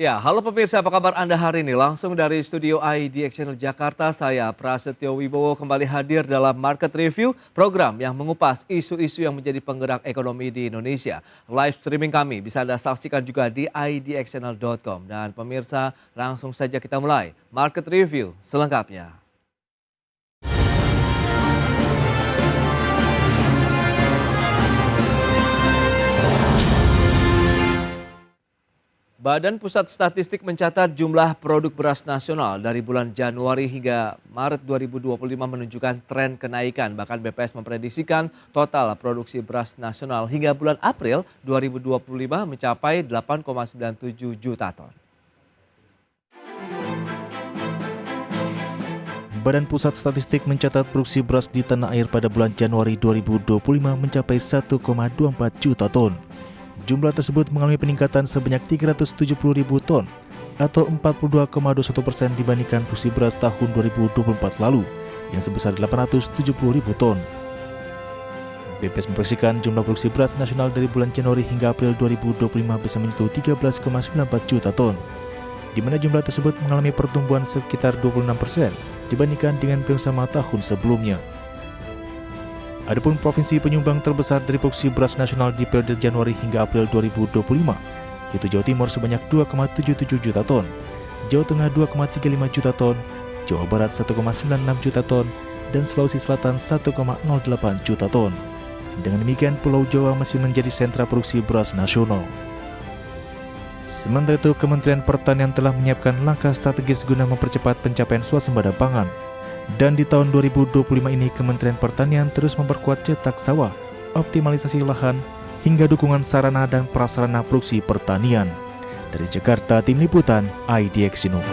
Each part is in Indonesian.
Ya, halo pemirsa, apa kabar Anda hari ini? Langsung dari studio IDX Channel Jakarta, saya Prasetyo Wibowo kembali hadir dalam Market Review, program yang mengupas isu-isu yang menjadi penggerak ekonomi di Indonesia. Live streaming kami bisa Anda saksikan juga di idxchannel.com. Dan pemirsa, langsung saja kita mulai Market Review selengkapnya. Badan Pusat Statistik mencatat jumlah produk beras nasional dari bulan Januari hingga Maret 2025 menunjukkan tren kenaikan. Bahkan BPS memprediksikan total produksi beras nasional hingga bulan April 2025 mencapai 8,97 juta ton. Badan Pusat Statistik mencatat produksi beras di tanah air pada bulan Januari 2025 mencapai 1,24 juta ton. Jumlah tersebut mengalami peningkatan sebanyak 370.000 ton atau 42,21% dibandingkan produksi beras tahun 2024 lalu yang sebesar 870.000 ton. BPS memproyeksikan jumlah produksi beras nasional dari bulan Januari hingga April 2025 bisa menyentuh 13,94 juta ton, di mana jumlah tersebut mengalami pertumbuhan sekitar 26% dibandingkan dengan periode sama tahun sebelumnya. Adapun provinsi penyumbang terbesar dari produksi beras nasional di periode Januari hingga April 2025, yaitu Jawa Timur sebanyak 2,77 juta ton, Jawa Tengah 2,35 juta ton, Jawa Barat 1,96 juta ton, dan Sulawesi Selatan 1,08 juta ton. Dengan demikian, Pulau Jawa masih menjadi sentra produksi beras nasional. Sementara itu, Kementerian Pertanian telah menyiapkan langkah strategis guna mempercepat pencapaian swasembada pangan. Dan di tahun 2025 ini Kementerian Pertanian terus memperkuat cetak sawah, optimalisasi lahan, hingga dukungan sarana dan prasarana produksi pertanian. Dari Jakarta, Tim Liputan IDX Channel.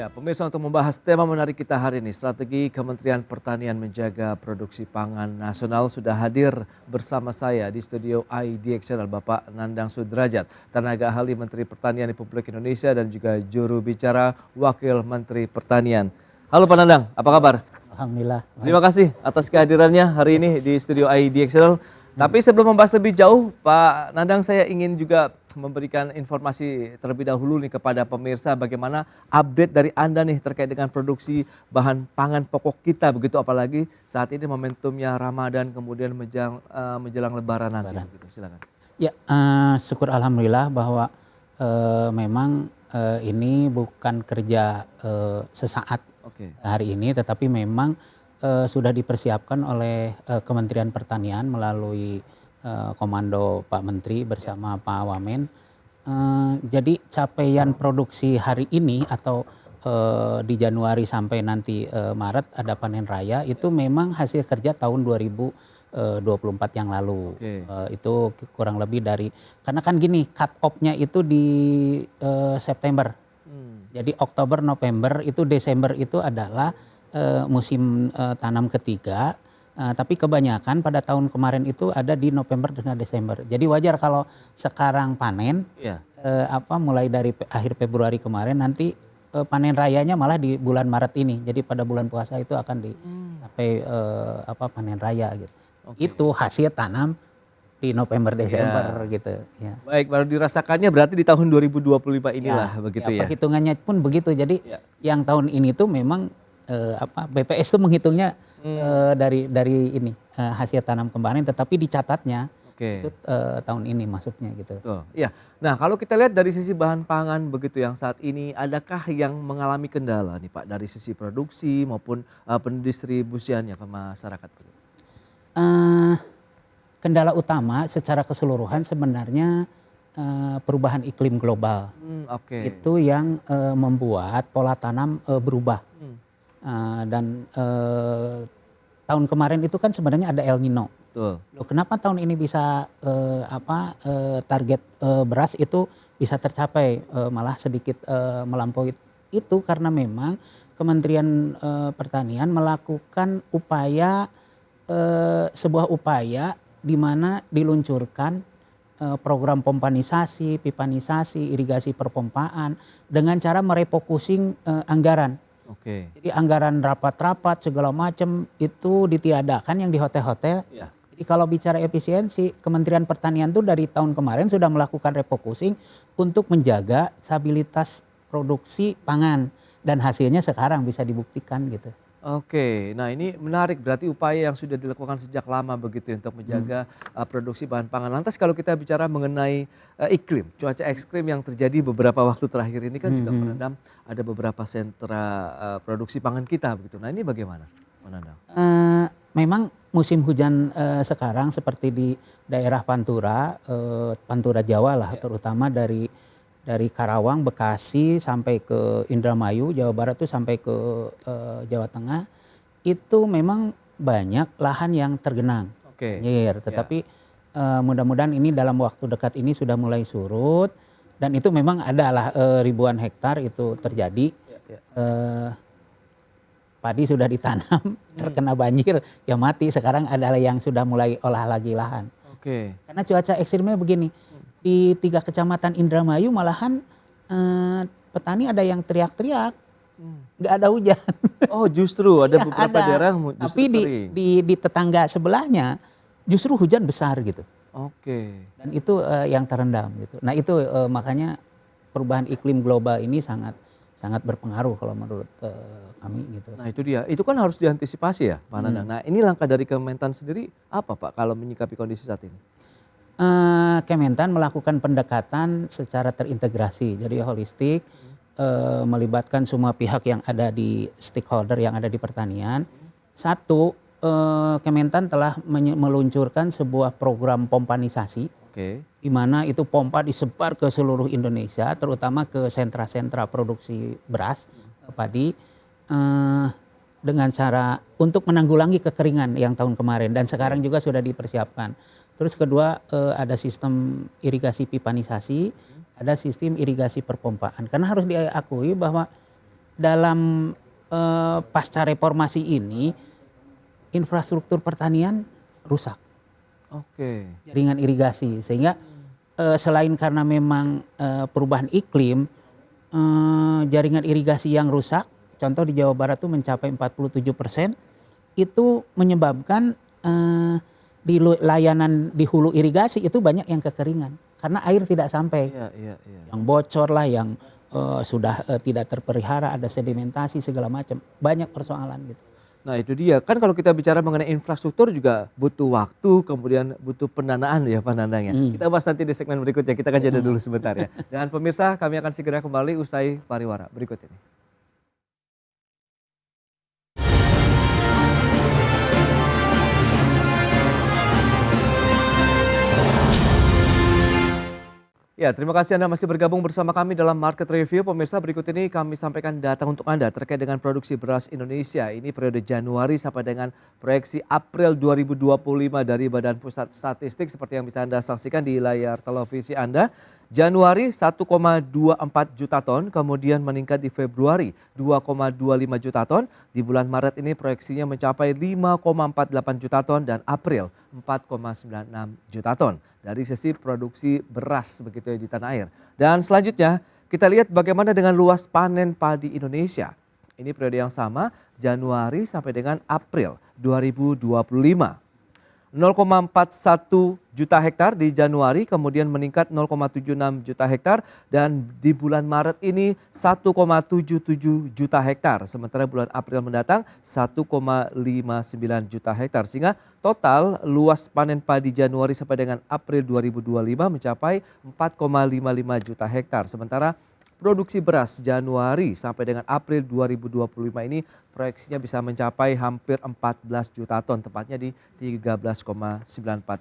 Ya, pemirsa, untuk membahas tema menarik kita hari ini, strategi Kementerian Pertanian menjaga produksi pangan nasional, sudah hadir bersama saya di studio IDX Channel Bapak Nandang Sudrajat, tenaga ahli Menteri Pertanian Republik Indonesia dan juga juru bicara Wakil Menteri Pertanian. Halo Pak Nandang, apa kabar? Alhamdulillah. Terima kasih atas kehadirannya hari ini di studio IDX Channel. Tapi sebelum membahas lebih jauh, Pak Nandang, saya ingin juga memberikan informasi terlebih dahulu nih kepada pemirsa bagaimana update dari Anda nih terkait dengan produksi bahan pangan pokok kita, begitu apalagi saat ini momentumnya Ramadan kemudian menjelang Lebaran nanti. Begitu. Silakan. Ya, syukur alhamdulillah bahwa memang ini bukan kerja sesaat hari ini, tetapi memang sudah dipersiapkan oleh Kementerian Pertanian melalui Komando Pak Menteri bersama Pak Wamen. Jadi capaian produksi hari ini atau di Januari sampai nanti Maret ada panen raya itu memang hasil kerja tahun 2024 yang lalu. Itu kurang lebih dari, karena kan gini, cut off-nya itu di September. Jadi Oktober, November, itu Desember itu adalah musim tanam ketiga. Tapi kebanyakan pada tahun kemarin itu ada di November dengan Desember. Jadi wajar kalau sekarang panen, mulai dari akhir Februari kemarin, nanti panen rayanya malah di bulan Maret ini. Jadi pada bulan puasa itu akan dicapai panen raya gitu. Itu hasil tanam di November Desember gitu. Ya. Baik, baru dirasakannya berarti di tahun 2025 inilah begitu ya. Perhitungannya pun begitu. Jadi yang tahun ini tuh memang BPS tuh menghitungnya dari ini hasil tanam kemarin, tetapi dicatatnya itu tahun ini masuknya gitu. Betul. Ya. Nah, kalau kita lihat dari sisi bahan pangan begitu yang saat ini, adakah yang mengalami kendala nih Pak dari sisi produksi maupun pendistribusiannya ke masyarakat? Kendala utama secara keseluruhan sebenarnya perubahan iklim global. Itu yang membuat pola tanam berubah. Dan tahun kemarin itu kan sebenarnya ada El Nino. Loh, kenapa tahun ini bisa target beras itu bisa tercapai, malah sedikit melampaui itu karena memang Kementerian Pertanian melakukan sebuah upaya di mana diluncurkan program pompanisasi, pipanisasi, irigasi perpompaan dengan cara merefocusing anggaran. Jadi anggaran rapat-rapat segala macam itu ditiadakan yang di hotel-hotel. Jadi Kalau bicara efisiensi, Kementerian Pertanian tuh dari tahun kemarin sudah melakukan refocusing untuk menjaga stabilitas produksi pangan dan hasilnya sekarang bisa dibuktikan gitu. Oke, nah ini menarik, berarti upaya yang sudah dilakukan sejak lama begitu ya untuk menjaga produksi bahan pangan. Lantas kalau kita bicara mengenai iklim, cuaca ekstrim yang terjadi beberapa waktu terakhir ini kan juga merendam ada beberapa sentra produksi pangan kita begitu. Nah ini bagaimana, Manandang? Memang musim hujan sekarang seperti di daerah Pantura, Pantura Jawa lah, terutama dari Karawang, Bekasi sampai ke Indramayu, Jawa Barat tuh sampai ke Jawa Tengah, itu memang banyak lahan yang tergenang banjir. Tetapi mudah-mudahan ini dalam waktu dekat ini sudah mulai surut dan itu memang adalah ribuan hektar itu terjadi. Padi sudah ditanam, terkena banjir, ya mati. Sekarang adalah yang sudah mulai olah lagi lahan. Karena cuaca ekstrimnya begini. Di 3 kecamatan Indramayu malahan petani ada yang teriak-teriak, nggak ada hujan. Oh justru ada beberapa daerah justru tapi kering. di tetangga sebelahnya justru hujan besar gitu. Dan itu yang terendam gitu. Nah itu makanya perubahan iklim global ini sangat berpengaruh kalau menurut kami gitu. Nah itu dia, itu kan harus diantisipasi ya Pak Nanang. Nah ini langkah dari Kementan sendiri apa Pak kalau menyikapi kondisi saat ini? Kementan melakukan pendekatan secara terintegrasi, jadi holistik, melibatkan semua pihak yang ada di stakeholder yang ada di pertanian. Satu, Kementan telah meluncurkan sebuah program pompanisasi, di mana itu pompa disebar ke seluruh Indonesia, terutama ke sentra-sentra produksi beras, padi, dengan cara untuk menanggulangi kekeringan yang tahun kemarin dan sekarang juga sudah dipersiapkan. Terus kedua ada sistem irigasi pipanisasi, ada sistem irigasi perpompaan. Karena harus diakui bahwa dalam pasca reformasi ini infrastruktur pertanian rusak. Jaringan irigasi sehingga selain karena memang perubahan iklim, jaringan irigasi yang rusak, contoh di Jawa Barat itu mencapai 47%, itu menyebabkan di layanan di hulu irigasi itu banyak yang kekeringan karena air tidak sampai, yang bocor lah, yang sudah tidak terpelihara, ada sedimentasi segala macam, banyak persoalan gitu. Nah itu dia, kan kalau kita bicara mengenai infrastruktur juga butuh waktu, kemudian butuh pendanaan ya Pak Nandang ya. Kita bahas nanti di segmen berikutnya, kita akan jeda dulu sebentar ya. Dan pemirsa, kami akan segera kembali usai pariwara berikut ini. Ya, terima kasih Anda masih bergabung bersama kami dalam Market Review. Pemirsa, berikut ini kami sampaikan data untuk Anda terkait dengan produksi beras Indonesia. Ini periode Januari sampai dengan proyeksi April 2025 dari Badan Pusat Statistik seperti yang bisa Anda saksikan di layar televisi Anda. Januari 1,24 juta ton, kemudian meningkat di Februari 2,25 juta ton. Di bulan Maret ini proyeksinya mencapai 5,48 juta ton dan April 4,96 juta ton. Dari sisi produksi beras begitu ya di tanah air. Dan selanjutnya kita lihat bagaimana dengan luas panen padi Indonesia. Ini periode yang sama Januari sampai dengan April 2025. 0,41 juta hektar di Januari, kemudian meningkat 0,76 juta hektar dan di bulan Maret ini 1,77 juta hektar. Sementara bulan April mendatang 1,59 juta hektar. Sehingga total luas panen padi Januari sampai dengan April 2025 mencapai 4,55 juta hektar. Sementara produksi beras Januari sampai dengan April 2025 ini proyeksinya bisa mencapai hampir 14 juta ton, tepatnya di 13,94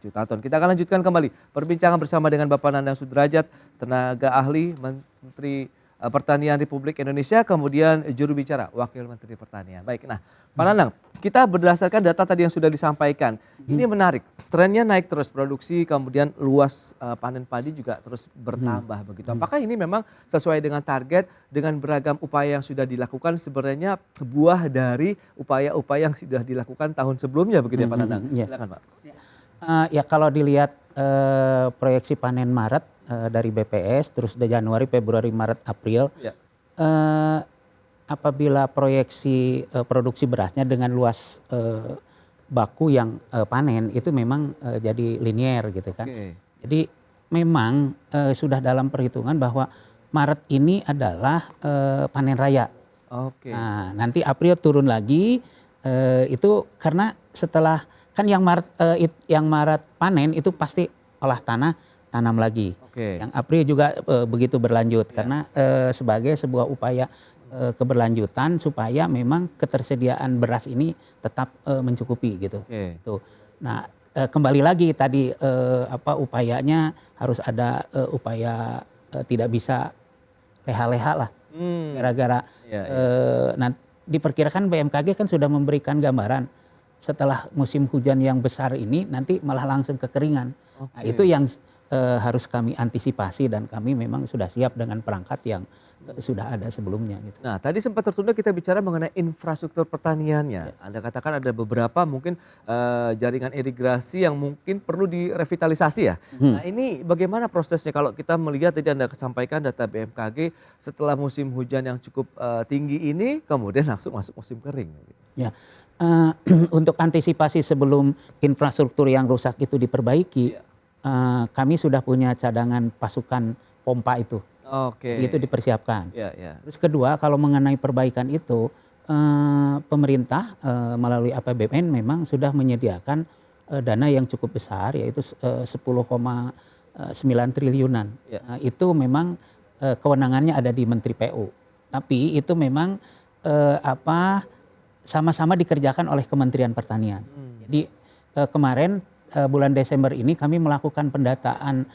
juta ton. Kita akan lanjutkan kembali perbincangan bersama dengan Bapak Nandang Sudrajat, tenaga ahli Menteri Pertanian Republik Indonesia, kemudian juru bicara Wakil Menteri Pertanian. Baik, nah Pak Nandang, kita berdasarkan data tadi yang sudah disampaikan, ini menarik, trennya naik terus produksi, kemudian luas panen padi juga terus bertambah begitu. Apakah ini memang sesuai dengan target, dengan beragam upaya yang sudah dilakukan, sebenarnya buah dari upaya-upaya yang sudah dilakukan tahun sebelumnya begitu ya Pak Nandang? Silakan Pak. Ya kalau dilihat proyeksi panen Maret dari BPS, terus dari Januari, Februari, Maret, April, apabila proyeksi produksi berasnya dengan luas baku yang panen itu memang jadi linier gitu kan. Oke. Jadi memang sudah dalam perhitungan bahwa Maret ini adalah panen raya. Oke. Nah, nanti April turun lagi itu karena setelah kan yang Maret panen itu pasti olah tanah tanam lagi. Oke. Yang April juga begitu berlanjut karena sebagai sebuah upaya keberlanjutan supaya memang ketersediaan beras ini tetap mencukupi gitu. Oke. Tuh. Nah, kembali lagi tadi upayanya harus ada upaya tidak bisa leha-leha lah. Gara-gara diperkirakan BMKG kan sudah memberikan gambaran setelah musim hujan yang besar ini nanti malah langsung kekeringan. Nah, itu yang harus kami antisipasi dan kami memang sudah siap dengan perangkat yang sudah ada sebelumnya gitu. Nah, tadi sempat tertunda kita bicara mengenai infrastruktur pertaniannya. Anda katakan ada beberapa mungkin jaringan irigasi yang mungkin perlu direvitalisasi ya. Nah, ini bagaimana prosesnya kalau kita melihat tadi Anda sampaikan data BMKG setelah musim hujan yang cukup tinggi ini kemudian langsung masuk musim kering. Ya, untuk antisipasi sebelum infrastruktur yang rusak itu diperbaiki, kami sudah punya cadangan pasukan pompa itu. Oke. Itu dipersiapkan. Ya, ya. Terus kedua, kalau mengenai perbaikan itu, pemerintah melalui APBN memang sudah menyediakan dana yang cukup besar, yaitu 10,9 triliunan. Ya. Itu memang kewenangannya ada di Menteri PU. Tapi itu memang sama-sama dikerjakan oleh Kementerian Pertanian. Jadi kemarin bulan Desember ini kami melakukan pendataan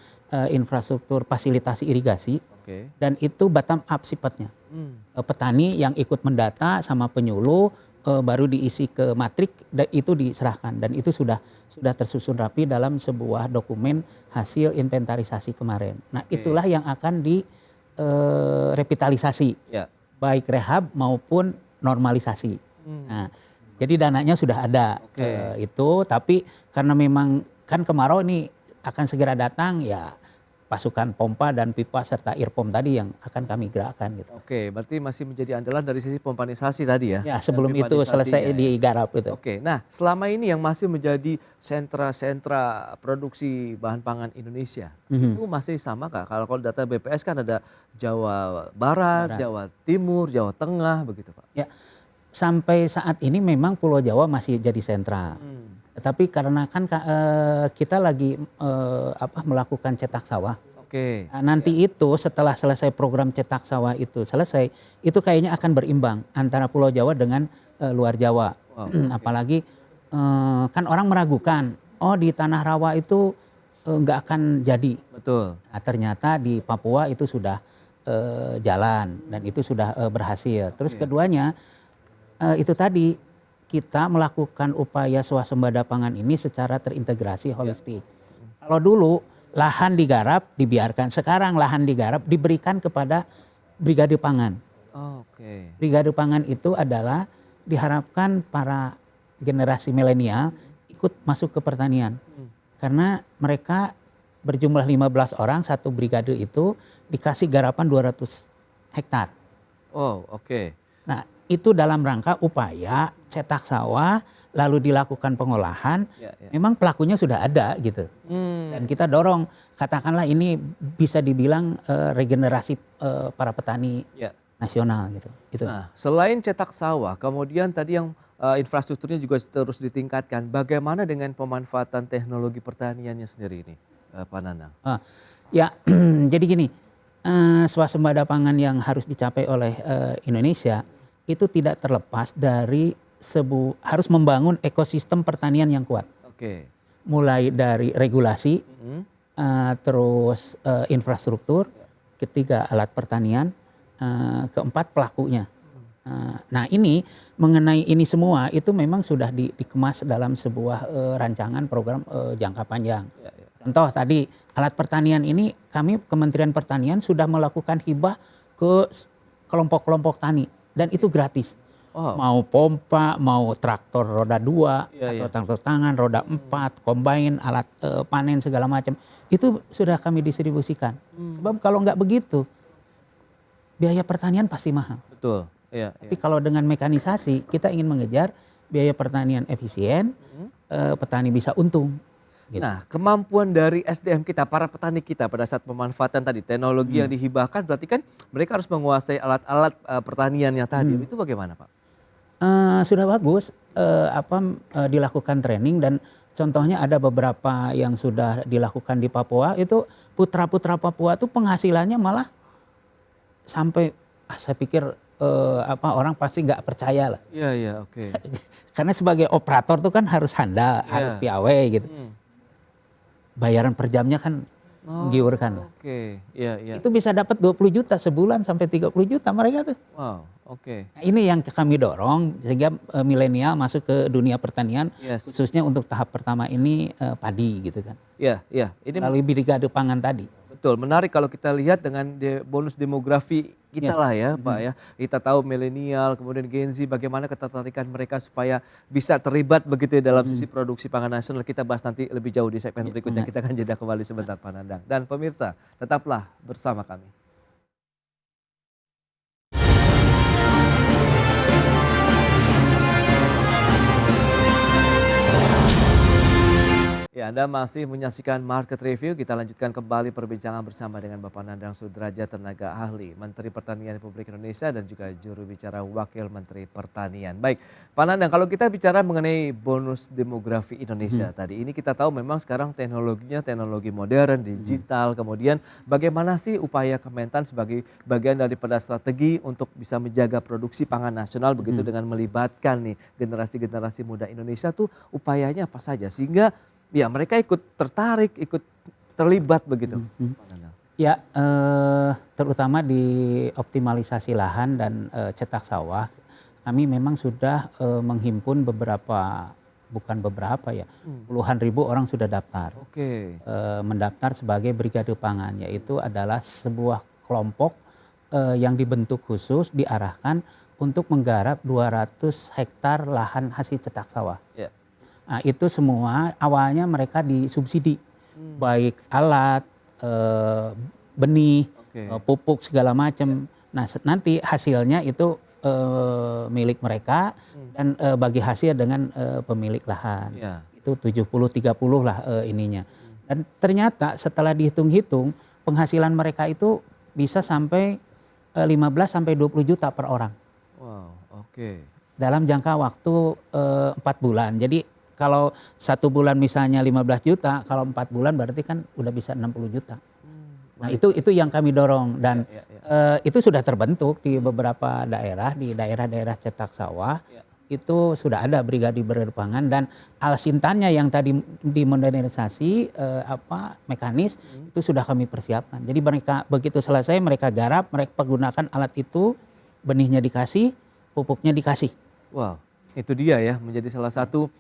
infrastruktur fasilitasi irigasi. Oke. Dan itu bottom up sifatnya. Petani yang ikut mendata sama penyuluh baru diisi ke matrik itu diserahkan dan itu sudah tersusun rapi dalam sebuah dokumen hasil inventarisasi kemarin. Nah, itulah yang akan direvitalisasi. Ya. Baik rehab maupun normalisasi. Nah, jadi dananya sudah ada itu, tapi karena memang kan kemarau ini akan segera datang ya pasukan pompa dan pipa serta irpom tadi yang akan kami gerakkan gitu. Oke, berarti masih menjadi andalan dari sisi pompanisasi tadi ya? Ya, sebelum itu selesai digarap itu. Oke, nah selama ini yang masih menjadi sentra-sentra produksi bahan pangan Indonesia itu masih sama kah? Kalau data BPS kan ada Jawa Barat, Jawa Timur, Jawa Tengah begitu Pak? Ya, sampai saat ini memang Pulau Jawa masih jadi sentra. Tapi karena kan kita lagi melakukan cetak sawah. Oke. Nah, nanti itu setelah selesai program cetak sawah itu selesai, itu kayaknya akan berimbang antara Pulau Jawa dengan luar Jawa. Apalagi kan orang meragukan, oh di Tanah Rawa itu nggak akan jadi. Betul. Nah, ternyata di Papua itu sudah jalan dan itu sudah berhasil. Terus keduanya itu tadi kita melakukan upaya swasembada pangan ini secara terintegrasi holistik. Kalau dulu lahan digarap dibiarkan, sekarang lahan digarap diberikan kepada brigade pangan. Oke. Brigade pangan itu adalah diharapkan para generasi milenial ikut masuk ke pertanian. Karena mereka berjumlah 15 orang, satu brigade itu dikasih garapan 200 hektar. Oh, oke. Nah, itu dalam rangka upaya cetak sawah lalu dilakukan pengolahan. Memang pelakunya sudah ada gitu. Dan kita dorong, katakanlah ini bisa dibilang regenerasi para petani nasional gitu. Nah, selain cetak sawah, kemudian tadi yang infrastrukturnya juga terus ditingkatkan. Bagaimana dengan pemanfaatan teknologi pertaniannya sendiri ini, Pak Nanang? Ya, jadi gini, swasembada pangan yang harus dicapai oleh Indonesia itu tidak terlepas dari harus membangun ekosistem pertanian yang kuat. Oke. Mulai dari regulasi, terus infrastruktur, ketiga alat pertanian, keempat pelakunya. Nah, ini mengenai ini semua itu memang sudah dikemas dalam sebuah rancangan program jangka panjang. Contoh tadi alat pertanian ini kami Kementerian Pertanian sudah melakukan hibah ke kelompok-kelompok tani. Dan itu gratis. Mau pompa, mau traktor roda 2, atau traktor tangan, roda 4, combine, alat panen segala macam. Itu sudah kami distribusikan. Sebab kalau nggak begitu, biaya pertanian pasti mahal. Betul. Tapi kalau dengan mekanisasi, kita ingin mengejar biaya pertanian efisien, petani bisa untung. Gitu. Nah, kemampuan dari SDM kita, para petani kita pada saat pemanfaatan tadi, teknologi yang dihibahkan berarti kan mereka harus menguasai alat-alat pertaniannya tadi. Itu bagaimana Pak? Sudah bagus dilakukan training dan contohnya ada beberapa yang sudah dilakukan di Papua, itu putra-putra Papua itu penghasilannya malah sampai saya pikir orang pasti nggak percaya lah. Iya, oke. Karena sebagai operator tuh kan harus handal, harus piawai gitu. Bayaran per jamnya kan menggiurkan lah. Oke, iya. Itu bisa dapat 20 juta sebulan sampai 30 juta mereka tuh. Wow, oke. Nah, ini yang kami dorong sehingga milenial masuk ke dunia pertanian, khususnya untuk tahap pertama ini padi gitu kan. Iya. Ini Melalui brigade pangan tadi. betul, menarik kalau kita lihat dengan bonus demografi kita lah ya Pak ya. Kita tahu milenial, kemudian Gen Z, bagaimana ketertarikan mereka supaya bisa terlibat begitu ya dalam sisi produksi pangan nasional. Kita bahas nanti lebih jauh di segmen berikutnya. Kita akan jeda kembali sebentar Pak Nandang. Dan pemirsa, tetaplah bersama kami. Ya, Anda masih menyaksikan Market Review. Kita lanjutkan kembali perbincangan bersama dengan Bapak Nandang Sudrajat, tenaga ahli Menteri Pertanian Republik Indonesia dan juga juru bicara Wakil Menteri Pertanian. Baik, Pak Nandang, kalau kita bicara mengenai bonus demografi Indonesia tadi, ini kita tahu memang sekarang teknologinya teknologi modern, digital, kemudian bagaimana sih upaya Kementan sebagai bagian daripada strategi untuk bisa menjaga produksi pangan nasional begitu dengan melibatkan nih generasi-generasi muda Indonesia tuh upayanya apa saja sehingga ya mereka ikut tertarik, ikut terlibat begitu. Ya, terutama di optimalisasi lahan dan cetak sawah, kami memang sudah menghimpun puluhan ribu orang sudah daftar. Mendaftar sebagai brigade pangan, yaitu adalah sebuah kelompok yang dibentuk khusus diarahkan untuk menggarap 200 hektar lahan hasil cetak sawah. Nah, itu semua awalnya mereka disubsidi, baik alat, benih, pupuk segala macam. Nah, nanti hasilnya itu milik mereka dan bagi hasil dengan pemilik lahan. Itu 70-30 lah ininya. Dan ternyata setelah dihitung-hitung penghasilan mereka itu bisa sampai 15 sampai 20 juta per orang. Dalam jangka waktu 4 bulan. Jadi kalau 1 bulan misalnya 15 juta, kalau 4 bulan berarti kan udah bisa 60 juta. Nah itu yang kami dorong dan itu sudah terbentuk di beberapa daerah, di daerah-daerah cetak sawah. Itu sudah ada brigade pangan dan alsintannya yang tadi dimodernisasi mekanis itu sudah kami persiapkan. Jadi mereka begitu selesai mereka garap, mereka gunakan alat itu, benihnya dikasih, pupuknya dikasih. Wow, itu dia ya menjadi salah satu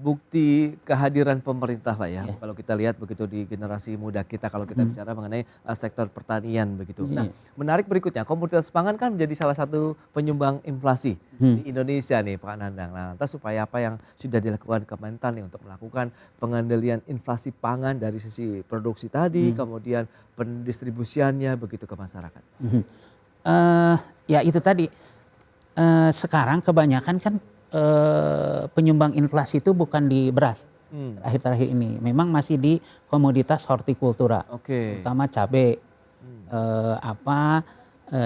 bukti kehadiran pemerintah lah ya. Kalau kita lihat begitu di generasi muda kita kalau kita bicara mengenai sektor pertanian begitu. Nah, menarik berikutnya, komoditas pangan kan menjadi salah satu penyumbang inflasi di Indonesia nih Pak Nandang. Nah, lantas supaya apa yang sudah dilakukan Kementan nih untuk melakukan pengendalian inflasi pangan dari sisi produksi tadi, kemudian pendistribusiannya begitu ke masyarakat. Ya itu tadi. Sekarang kebanyakan kan penyumbang inflasi itu bukan di beras terakhir-terakhir ini, memang masih di komoditas hortikultura, terutama cabai,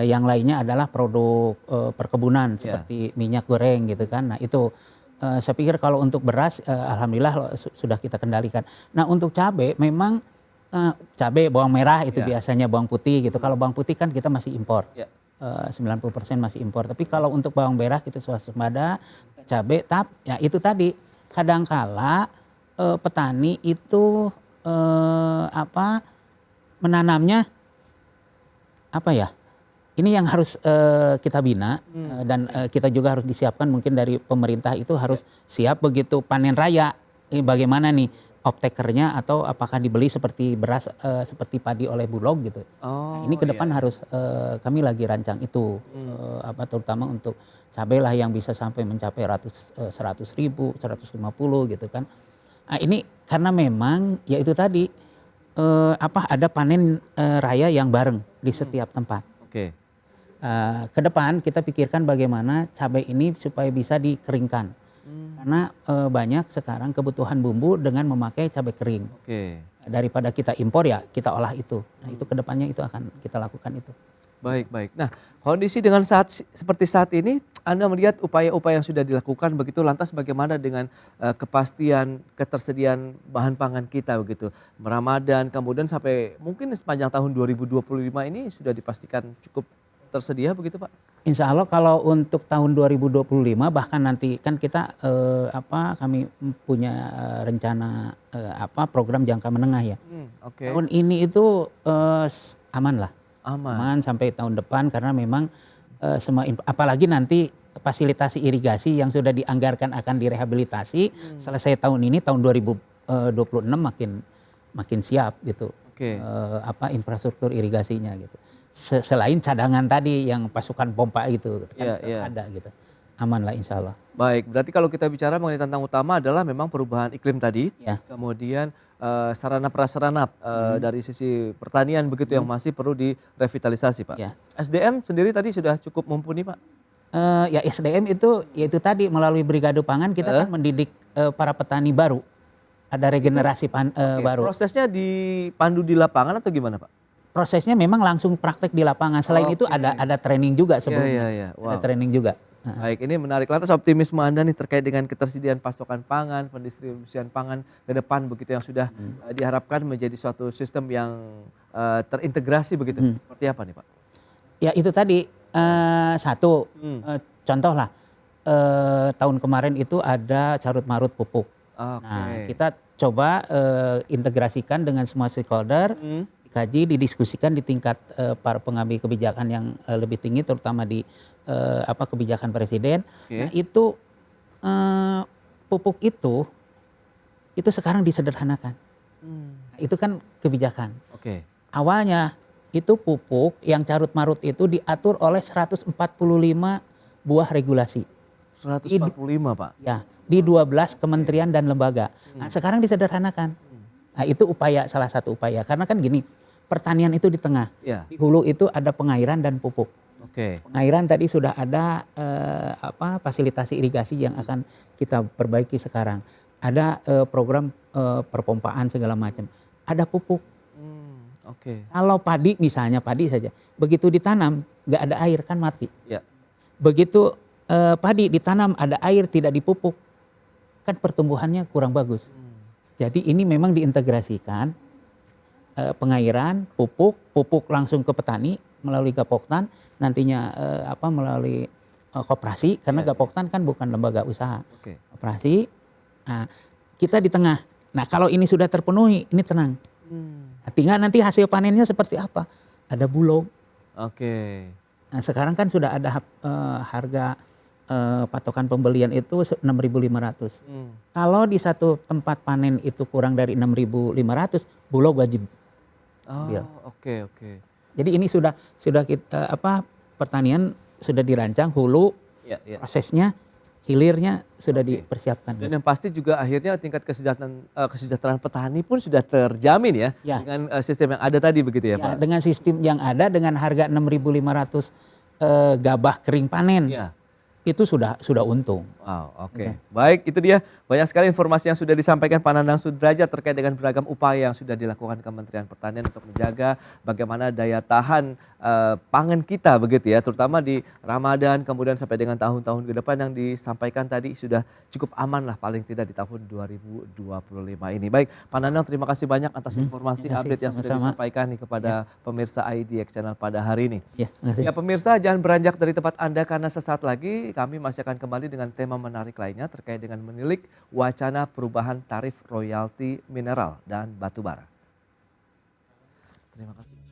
yang lainnya adalah produk perkebunan seperti minyak goreng gitu kan. Nah itu saya pikir kalau untuk beras alhamdulillah sudah kita kendalikan. Nah untuk cabai memang cabai bawang merah itu biasanya bawang putih gitu. Kalau bawang putih kan kita masih impor. 90% masih impor. Tapi kalau untuk bawang merah kita swasembada, cabai, ya itu tadi kadangkala petani itu menanamnya ini yang harus kita bina dan kita juga harus disiapkan mungkin dari pemerintah itu harus siap begitu panen raya. Ini bagaimana nih off-takernya atau apakah dibeli seperti beras seperti padi oleh Bulog gitu. Ini ke depan harus kami lagi rancang itu terutama untuk cabai lah yang bisa sampai mencapai 100.000, 150 gitu kan. Nah, ini karena memang ya itu tadi ada panen raya yang bareng di setiap tempat. Ke depan kita pikirkan bagaimana cabai ini supaya bisa dikeringkan. Karena banyak sekarang kebutuhan bumbu dengan memakai cabai kering. Oke. Daripada kita impor ya kita olah itu. Nah itu kedepannya itu akan kita lakukan itu. Baik, baik. Nah, kondisi dengan seperti saat ini, Anda melihat upaya-upaya yang sudah dilakukan begitu, lantas bagaimana dengan kepastian ketersediaan bahan pangan kita begitu. Ramadan, kemudian sampai mungkin sepanjang tahun 2025 ini sudah dipastikan cukup tersedia begitu Pak? Insya Allah kalau untuk tahun 2025 bahkan nanti kan kita kami punya rencana program jangka menengah ya. Oke. Tahun ini itu aman lah. Aman. Aman sampai tahun depan karena memang apalagi nanti fasilitasi irigasi yang sudah dianggarkan akan direhabilitasi selesai tahun ini tahun 2026 makin siap gitu. Oke. Infrastruktur irigasinya gitu. Selain cadangan tadi yang pasukan pompa gitu kan ada gitu. Aman lah insya Allah. Baik, berarti kalau kita bicara mengenai tantangan utama adalah memang perubahan iklim tadi, Ya. kemudian sarana prasarana dari sisi pertanian begitu yang masih perlu direvitalisasi Pak. Ya. SDM sendiri tadi sudah cukup mumpuni Pak? Ya SDM itu yaitu tadi melalui Brigade Pangan kita kan mendidik para petani baru. Ada regenerasi baru. Prosesnya dipandu di lapangan atau gimana Pak? Prosesnya memang langsung praktek di lapangan. Selain itu ada training juga sebelumnya. Iya. Wow. Ada training juga. Baik, ini menarik. Lantas optimisme Anda nih terkait dengan ketersediaan pasokan pangan, pendistribusian pangan ke depan begitu yang sudah diharapkan menjadi suatu sistem yang terintegrasi begitu. Seperti apa nih Pak? Ya itu tadi contoh lah tahun kemarin itu ada carut marut pupuk. Nah kita coba integrasikan dengan semua stakeholder, dikaji, didiskusikan di tingkat para pengambil kebijakan yang lebih tinggi, terutama di kebijakan presiden. Nah itu pupuk itu sekarang disederhanakan. Itu kan kebijakan. Awalnya itu pupuk yang carut marut itu diatur oleh 145 buah regulasi. 145 Pak? Ya, di 12 kementerian dan lembaga. Nah, sekarang disederhanakan. Nah, itu salah satu upaya. Karena kan gini, pertanian itu di tengah. Di hulu itu ada pengairan dan pupuk. Pengairan tadi sudah ada fasilitasi irigasi yang akan kita perbaiki sekarang. Ada program perpompaan segala macam. Ada pupuk. Kalau padi misalnya, padi saja. Begitu ditanam nggak ada air kan mati. Begitu padi ditanam ada air tidak dipupuk kan pertumbuhannya kurang bagus. Jadi ini memang diintegrasikan pengairan, pupuk langsung ke petani melalui Gapoktan, nantinya melalui koperasi karena Gapoktan kan bukan lembaga usaha. Koperasi. Nah, kita di tengah. Nah, kalau ini sudah terpenuhi, ini tenang. Tinggal nanti hasil panennya seperti apa? Ada bulog. Nah, sekarang kan sudah ada harga patokan pembelian itu 6.500. Kalau di satu tempat panen itu kurang dari 6.500, bulog wajib. Jadi ini sudah kita, pertanian sudah dirancang hulu, prosesnya hilirnya sudah dipersiapkan. Dan yang pasti juga akhirnya tingkat kesejahteraan petani pun sudah terjamin ya. Dengan sistem yang ada tadi begitu ya Pak? Dengan sistem yang ada dengan harga 6.500 gabah kering panen. Itu sudah untung. Baik, itu dia banyak sekali informasi yang sudah disampaikan Pak Nandang Sudrajat terkait dengan beragam upaya yang sudah dilakukan Kementerian Pertanian untuk menjaga bagaimana daya tahan pangan kita begitu ya, terutama di Ramadan kemudian sampai dengan tahun-tahun ke depan yang disampaikan tadi sudah cukup aman lah paling tidak di tahun 2025 ini. Baik, Pak Nandang terima kasih banyak atas informasi update yang sudah disampaikan nih kepada pemirsa IDX Channel pada hari ini. Ya pemirsa, jangan beranjak dari tempat Anda karena sesaat lagi kami masih akan kembali dengan tema menarik lainnya terkait dengan menilik wacana perubahan tarif royalti mineral dan batu bara. Terima kasih.